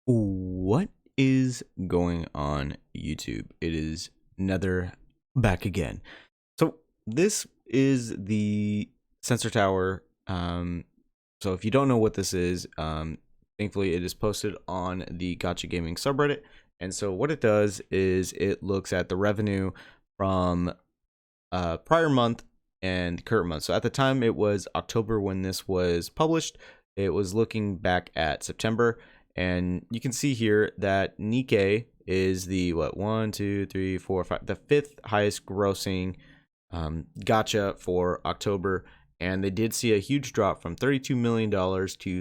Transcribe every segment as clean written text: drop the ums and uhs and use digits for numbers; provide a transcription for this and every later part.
What is going on YouTube? It is Nether back again. So this is the Sensor Tower. So if you don't know what this is, thankfully it is posted on the Gotcha Gaming subreddit. And so what it does is it looks at the revenue from prior month and current month. So at the time it was October when this was published. It was looking back at September. And you can see here that NIKKE is the one, two, three, four, five, the fifth highest grossing gotcha for October. And they did see a huge drop from $32 million to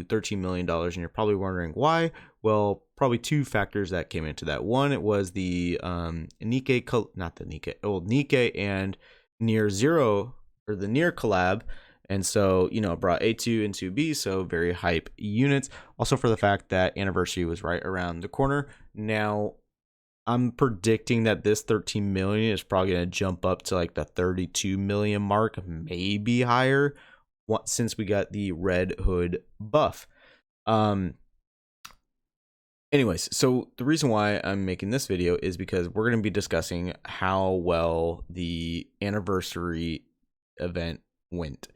$13 million. And you're probably wondering why. Well, probably two factors that came into that. One, it was the NIKKE, not the NIKKE, NIKKE and Near Zero, or the Near collab. And so, it brought A2 and 2B, so very hype units. Also for the fact that Anniversary was right around the corner. Now, I'm predicting that this 13 million is probably going to jump up to like the 32 million mark, maybe higher, since we got the Red Hood buff. Anyways, so the reason why I'm making this video is because we're going to be discussing how well the Anniversary event went.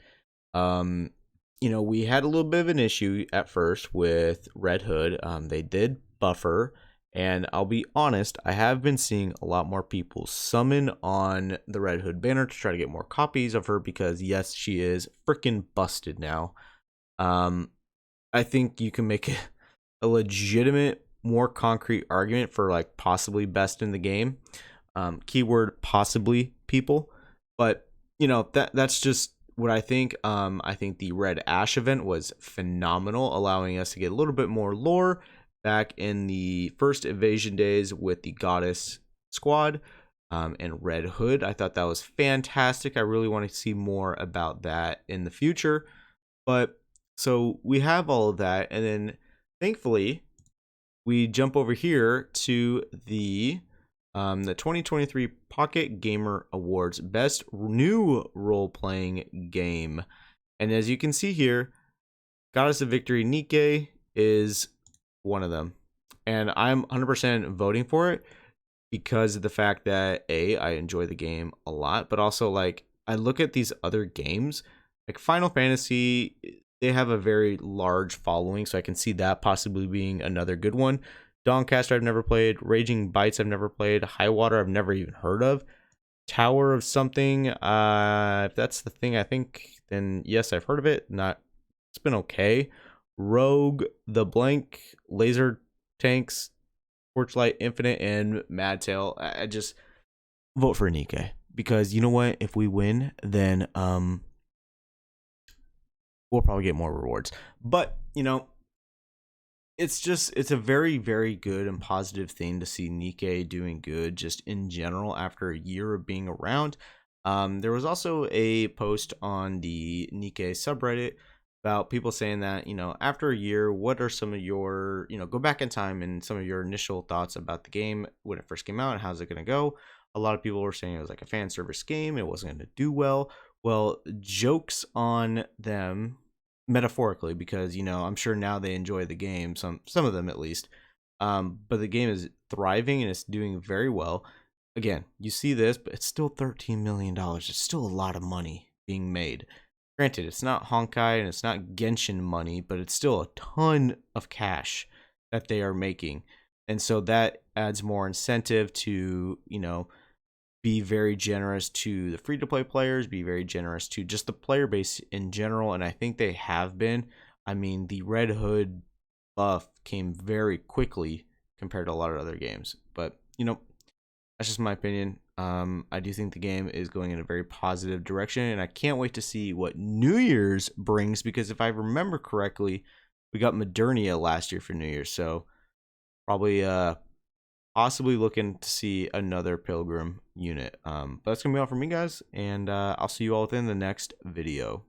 We had a little bit of an issue at first with Red Hood. They did buffer, and I'll be honest, I have been seeing a lot more people summon on the Red Hood banner to try to get more copies of her because yes, she is freaking busted now. I think you can make a legitimate, more concrete argument for like possibly best in the game. Keyword possibly, people, but that's just what I think. I think the Red Ash event was phenomenal, allowing us to get a little bit more lore back in the first Invasion days with the Goddess squad and Red Hood. I thought that was fantastic. I really want to see more about that in the future. But so we have all of that, and then thankfully we jump over here to the 2023 Pocket Gamer Awards Best New Role-Playing Game. And as you can see here, Goddess of Victory NIKKE is one of them. And I'm 100% voting for it because of the fact that I enjoy the game a lot, but also like I look at these other games, like Final Fantasy, they have a very large following, so I can see that possibly being another good one. Doncaster I've never played, Raging Bites I've never played, High Water I've never even heard of, Tower of something, if that's the thing I think, then yes, I've heard of it. It's been okay. Rogue, The Blank, Laser Tanks, Torchlight Infinite, and Mad Tail. I just vote for NIKKE because you know what? If we win, then we'll probably get more rewards. But it's a very, very good and positive thing to see NIKKE doing good just in general after a year of being around. There was also a post on the NIKKE subreddit about people saying that, after a year, what are some of your, go back in time and some of your initial thoughts about the game when it first came out and how's it going to go? A lot of people were saying it was like a fan service game. It wasn't going to do well. Well, jokes on them, metaphorically, because I'm sure now they enjoy the game, some of them at least, but the game is thriving and it's doing very well. Again, you see this, but it's still $13 million. It's still a lot of money being made. Granted, it's not Honkai and it's not Genshin money, but it's still a ton of cash that they are making, and so that adds more incentive to be very generous to the free-to-play players, be very generous to just the player base in general, and I think they have been. I mean, the Red Hood buff came very quickly compared to a lot of other games, but that's just my opinion. I do think the game is going in a very positive direction, and I can't wait to see what New Year's brings, because if I remember correctly, we got Modernia last year for New Year's, so probably possibly looking to see another Pilgrim unit. But that's gonna be all for me, guys, and I'll see you all within the next video.